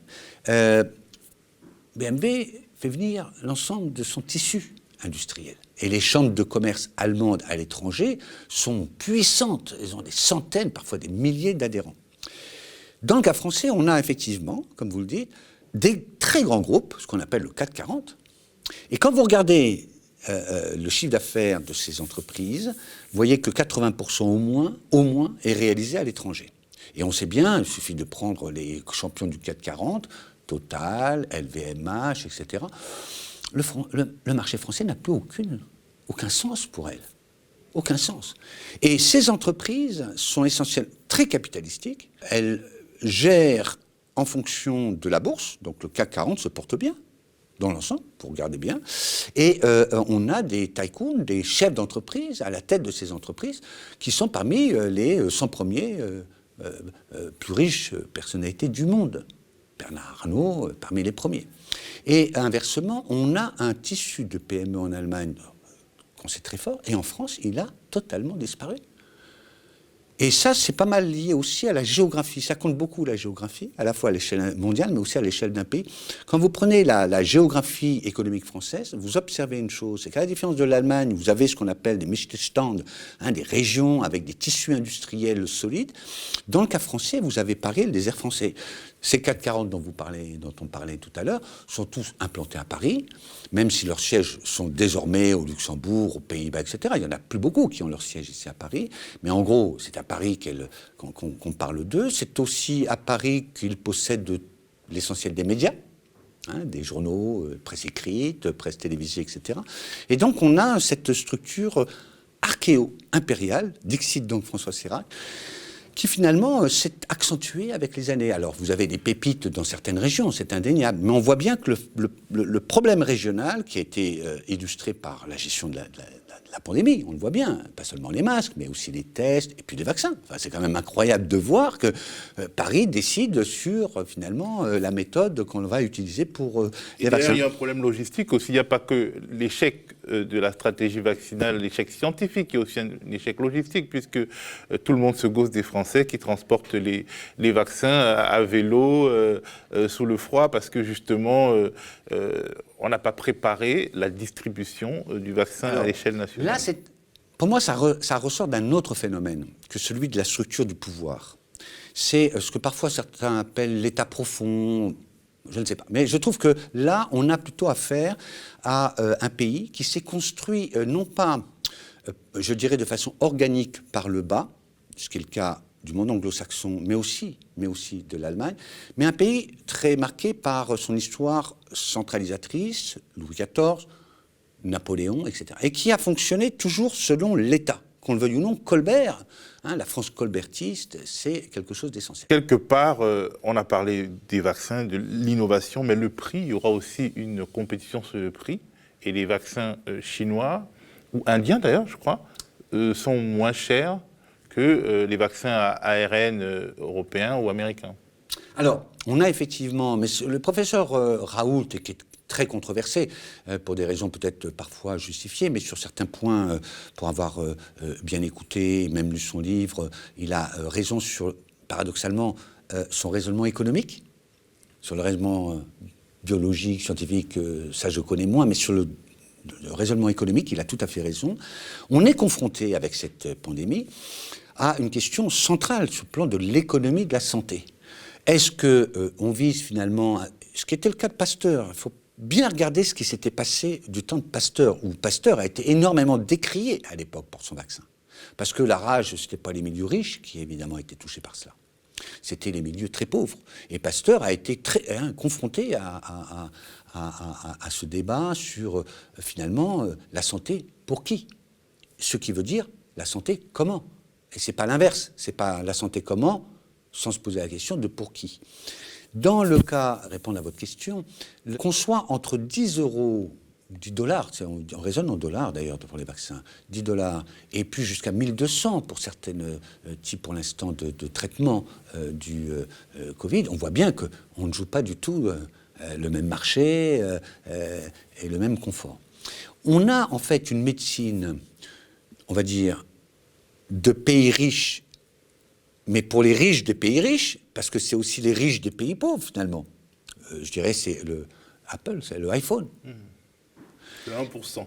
BMW fait venir l'ensemble de son tissu industriel. Et les chambres de commerce allemandes à l'étranger sont puissantes. Elles ont des centaines, parfois des milliers d'adhérents. Dans le cas français, on a effectivement, comme vous le dites, des très grands groupes, ce qu'on appelle le CAC 40. Et quand vous regardez le chiffre d'affaires de ces entreprises, vous voyez que 80% au moins est réalisé à l'étranger. Et on sait bien, il suffit de prendre les champions du CAC 40, Total, LVMH, etc. Le marché français n'a plus aucun sens pour elles. Aucun sens. Et ces entreprises sont essentiellement très capitalistiques. Elles gèrent en fonction de la bourse, donc le CAC 40 se porte bien dans l'ensemble, vous regardez bien. Et on a des tycoons, des chefs d'entreprise à la tête de ces entreprises qui sont parmi les 100 premiers plus riches personnalités du monde. Bernard Arnault, parmi les premiers. Et inversement, on a un tissu de PME en Allemagne qu'on sait très fort, et en France, il a totalement disparu. Et ça, c'est pas mal lié aussi à la géographie. Ça compte beaucoup, la géographie, à la fois à l'échelle mondiale, mais aussi à l'échelle d'un pays. Quand vous prenez la géographie économique française, vous observez une chose, c'est qu'à la différence de l'Allemagne, vous avez ce qu'on appelle des Mittelstand, des régions avec des tissus industriels solides. Dans le cas français, vous avez pareil le désert français. Ces 440 dont on parlait tout à l'heure sont tous implantés à Paris, même si leurs sièges sont désormais au Luxembourg, aux Pays-Bas, etc. Il n'y en a plus beaucoup qui ont leur siège ici à Paris, mais en gros, c'est à Paris qu'on parle d'eux. C'est aussi à Paris qu'ils possèdent l'essentiel des médias, des journaux, presse écrite, presse télévisée, etc. Et donc on a cette structure archéo-impériale, dixit donc François Sérac, qui finalement s'est accentuée avec les années. Alors vous avez des pépites dans certaines régions, c'est indéniable, mais on voit bien que le problème régional qui a été illustré par la gestion de la pandémie, on le voit bien, pas seulement les masques, mais aussi les tests et puis les vaccins. Enfin, c'est quand même incroyable de voir que Paris décide sur finalement la méthode qu'on va utiliser pour les vaccins. Il y a un problème logistique aussi, il n'y a pas que l'échec de la stratégie vaccinale, l'échec scientifique, il y a aussi un échec logistique, puisque tout le monde se gausse des Français qui transportent les vaccins à vélo, sous le froid, parce que justement, on n'a pas préparé la distribution du vaccin à l'échelle nationale. Là, pour moi, ça ressort d'un autre phénomène que celui de la structure du pouvoir. C'est ce que parfois certains appellent l'état profond. Je ne sais pas. Mais je trouve que là, on a plutôt affaire à un pays qui s'est construit, non pas, je dirais, de façon organique par le bas, ce qui est le cas du monde anglo-saxon, mais aussi de l'Allemagne, mais un pays très marqué par son histoire centralisatrice, Louis XIV, Napoléon, etc., et qui a fonctionné toujours selon l'État. Qu'on le veuille ou non, Colbert, la France colbertiste, c'est quelque chose d'essentiel. Quelque part, on a parlé des vaccins, de l'innovation, mais le prix, il y aura aussi une compétition sur le prix. Et les vaccins chinois, ou indiens d'ailleurs, je crois, sont moins chers que les vaccins à ARN européens ou américains. Alors, on a effectivement, mais le professeur Raoult, qui est très controversé, pour des raisons peut-être parfois justifiées, mais sur certains points, pour avoir bien écouté, même lu son livre, il a raison sur, paradoxalement, son raisonnement économique. Sur le raisonnement biologique, scientifique, ça je connais moins, mais sur le raisonnement économique, il a tout à fait raison. On est confronté avec cette pandémie à une question centrale sur le plan de l'économie de la santé. Est-ce qu'on vise finalement, ce qui était le cas de Pasteur, il faut bien regarder ce qui s'était passé du temps de Pasteur, où Pasteur a été énormément décrié à l'époque pour son vaccin. Parce que la rage, ce n'était pas les milieux riches qui évidemment étaient touchés par cela. C'était les milieux très pauvres. Et Pasteur a été confronté à ce débat sur finalement la santé pour qui ? Ce qui veut dire la santé comment ? Et ce n'est pas l'inverse, ce n'est pas la santé comment, sans se poser la question de pour qui. Dans le cas, répondre à votre question, qu'on soit entre 10 € $10, on raisonne en dollars d'ailleurs pour les vaccins, $10, et puis jusqu'à 1200 pour certains types pour l'instant de traitement du Covid, on voit bien qu'on ne joue pas du tout le même marché et le même confort. On a en fait une médecine, on va dire, de pays riches, mais pour les riches des pays riches, parce que c'est aussi les riches des pays pauvres finalement. Je dirais c'est le Apple, c'est le iPhone. Le 1%.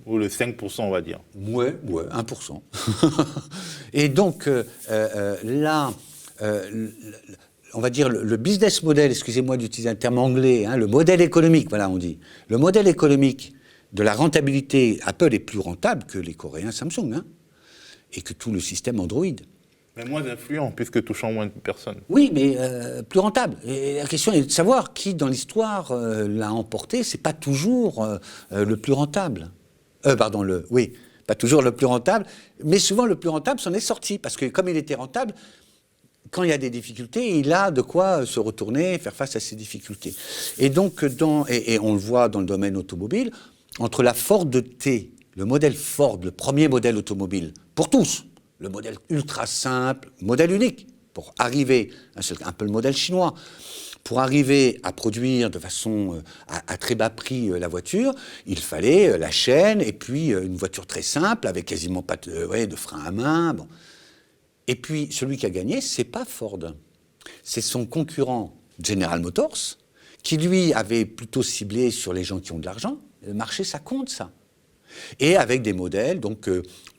Ou le 5%, on va dire. Ouais, 1%. Et donc, là, on va dire le business model, excusez-moi d'utiliser un terme anglais, le modèle économique, voilà, on dit. Le modèle économique de la rentabilité, Apple est plus rentable que les Coréens Samsung, et que tout le système Android. Mais moins influent, puisque touchant moins de personnes. Oui, mais plus rentable. Et la question est de savoir qui, dans l'histoire, l'a emporté. C'est pas toujours le plus rentable. Oui, pas toujours le plus rentable, mais souvent le plus rentable s'en est sorti. Parce que comme il était rentable, quand il y a des difficultés, il a de quoi se retourner, faire face à ces difficultés. Et donc, et on le voit dans le domaine automobile, entre la Ford T, le modèle Ford, le premier modèle automobile, pour tous, le modèle ultra simple, modèle unique, pour arriver, un peu le modèle chinois, pour arriver à produire de façon à très bas prix la voiture, il fallait la chaîne et puis une voiture très simple avec quasiment pas de frein à main. Bon. Et puis celui qui a gagné, c'est pas Ford, c'est son concurrent General Motors, qui lui avait plutôt ciblé sur les gens qui ont de l'argent. Le marché, ça compte ça. Et avec des modèles donc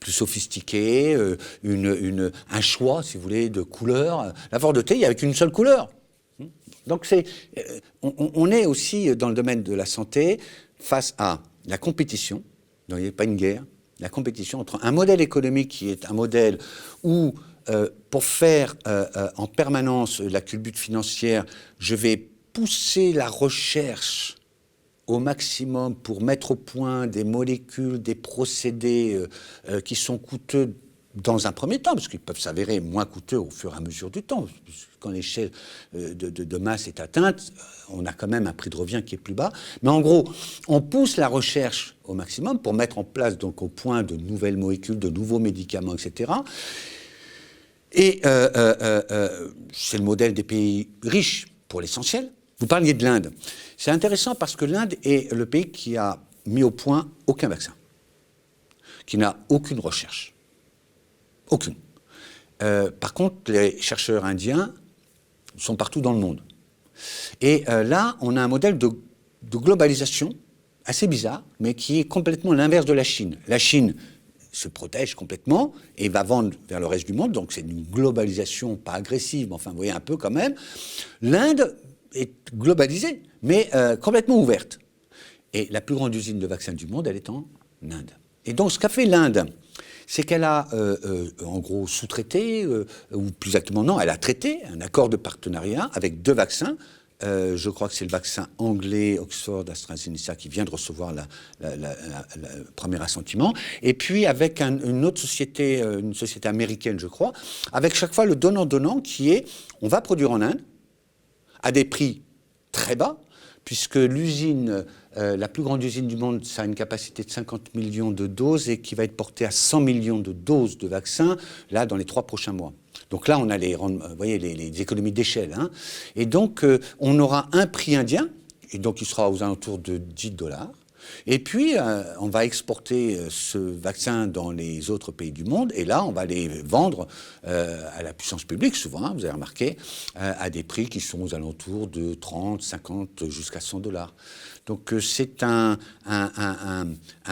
plus sophistiqués, un choix, si vous voulez, de couleurs. La Ford T, il n'y avait qu'une seule couleur. Donc on est aussi dans le domaine de la santé face à la compétition, donc il n'y a pas une guerre, la compétition entre un modèle économique qui est un modèle où pour faire en permanence la culbute financière, je vais pousser la recherche au maximum pour mettre au point des molécules, des procédés qui sont coûteux dans un premier temps, parce qu'ils peuvent s'avérer moins coûteux au fur et à mesure du temps. Quand l'échelle de masse est atteinte, on a quand même un prix de revient qui est plus bas. Mais en gros, on pousse la recherche au maximum pour mettre en place donc au point de nouvelles molécules, de nouveaux médicaments, etc. Et c'est le modèle des pays riches pour l'essentiel. Vous parliez de l'Inde. C'est intéressant parce que l'Inde est le pays qui a mis au point aucun vaccin, qui n'a aucune recherche. Aucune. Par contre, les chercheurs indiens sont partout dans le monde. Et là, on a un modèle de globalisation assez bizarre, mais qui est complètement l'inverse de la Chine. La Chine se protège complètement et va vendre vers le reste du monde, donc c'est une globalisation pas agressive, mais enfin, vous voyez un peu quand même. L'Inde est globalisée, mais complètement ouverte. Et la plus grande usine de vaccins du monde, elle est en Inde. Et donc, ce qu'a fait l'Inde, c'est qu'elle a, en gros, sous-traité, ou plus exactement non, elle a traité un accord de partenariat avec 2 vaccins. Je crois que c'est le vaccin anglais Oxford AstraZeneca qui vient de recevoir le premier assentiment. Et puis avec une autre société, une société américaine, je crois, avec chaque fois le donnant-donnant qui est, on va produire en Inde, à des prix très bas, puisque l'usine, la plus grande usine du monde, ça a une capacité de 50 millions de doses et qui va être portée à 100 millions de doses de vaccins, là, dans les 3 prochains mois. Donc là, on a vous voyez, les économies d'échelle. Et donc, on aura un prix indien, et donc il sera aux alentours de $10. Et puis, on va exporter ce vaccin dans les autres pays du monde, et là, on va les vendre à la puissance publique, souvent, vous avez remarqué, à des prix qui sont aux alentours de 30, 50, jusqu'à $100. Donc c'est un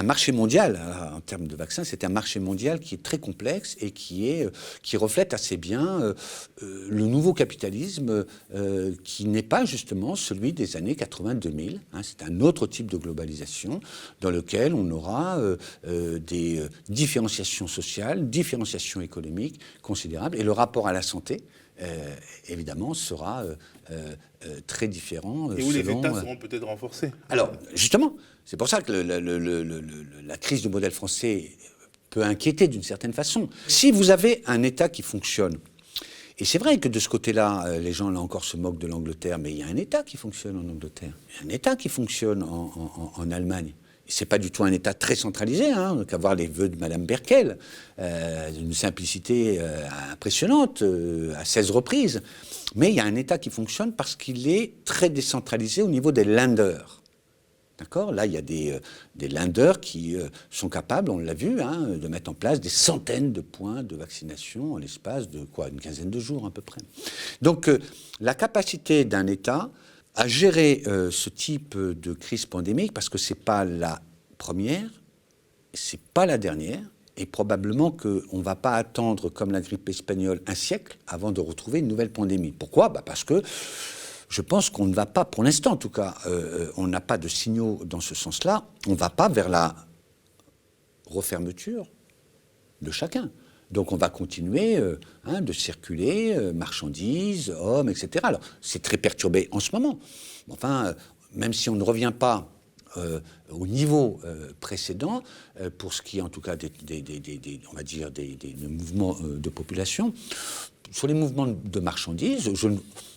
marché mondial, en termes de vaccins, c'est un marché mondial qui est très complexe et qui reflète assez bien le nouveau capitalisme qui n'est pas justement celui des années 80-2000. C'est un autre type de globalisation dans lequel on aura des différenciations sociales, différenciations économiques considérables et le rapport à la santé, évidemment, sera très différent. Et où les États seront peut-être renforcés. Alors, justement, c'est pour ça que la crise du modèle français peut inquiéter d'une certaine façon. Si vous avez un État qui fonctionne, et c'est vrai que de ce côté-là, les gens là encore se moquent de l'Angleterre, mais il y a un État qui fonctionne en Angleterre, il y a un État qui fonctionne en Allemagne, c'est pas du tout un État très centralisé, hein, qu'à voir les vœux de Mme Merkel, d'une simplicité impressionnante, à 16 reprises. Mais il y a un État qui fonctionne parce qu'il est très décentralisé au niveau des Länder. D'accord ? Là, il y a des Länder qui sont capables, on l'a vu, hein, de mettre en place des centaines de points de vaccination en l'espace de une quinzaine de jours à peu près. Donc, la capacité d'un État à gérer ce type de crise pandémique, parce que c'est pas la première, c'est pas la dernière, et probablement qu'on ne va pas attendre, comme la grippe espagnole, un siècle avant de retrouver une nouvelle pandémie. Pourquoi ? Parce que je pense qu'on ne va pas, pour l'instant en tout cas, on n'a pas de signaux dans ce sens-là, on ne va pas vers la refermeture de chacun. Donc on va continuer de circuler, marchandises, hommes, etc. Alors c'est très perturbé en ce moment. Enfin, même si on ne revient pas au niveau précédent, pour ce qui est en tout cas on va dire des mouvements de population, sur les mouvements de marchandises,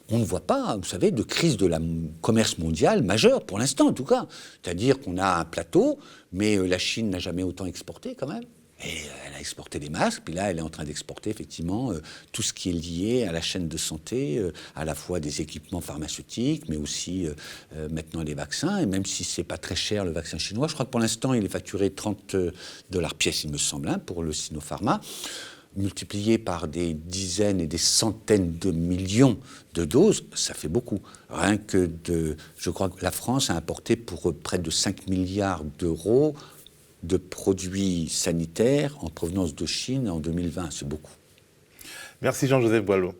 on ne voit pas, vous savez, de crise de la commerce mondial majeure, pour l'instant en tout cas. C'est-à-dire qu'on a un plateau, mais la Chine n'a jamais autant exporté quand même. Et elle a exporté des masques, puis là elle est en train d'exporter effectivement tout ce qui est lié à la chaîne de santé, à la fois des équipements pharmaceutiques, mais aussi maintenant les vaccins. Et même si c'est pas très cher le vaccin chinois, je crois que pour l'instant il est facturé $30 pièce, il me semble, hein, pour le Sinopharma, multiplié par des dizaines et des centaines de millions de doses, ça fait beaucoup. Rien que je crois que la France a importé pour près de 5 milliards d'euros de produits sanitaires en provenance de Chine en 2020. C'est beaucoup. Merci Jean-Joseph Boileau.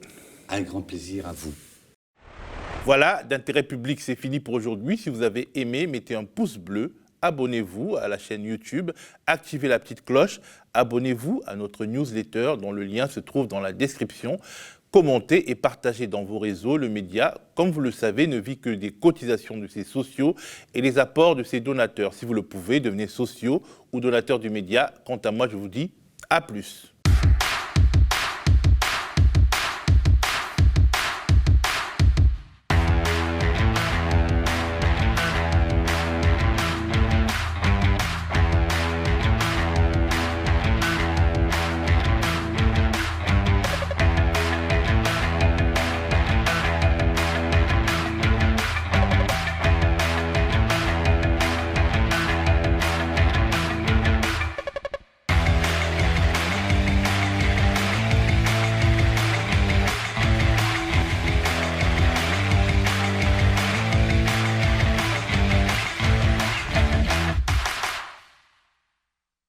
Un grand plaisir à vous. Voilà, d'intérêt public, c'est fini pour aujourd'hui. Si vous avez aimé, mettez un pouce bleu. Abonnez-vous à la chaîne YouTube, activez la petite cloche, abonnez-vous à notre newsletter dont le lien se trouve dans la description. Commentez et partagez dans vos réseaux. Le média, comme vous le savez, ne vit que des cotisations de ses sociaux et les apports de ses donateurs. Si vous le pouvez, devenez sociaux ou donateurs du média. Quant à moi, je vous dis à plus.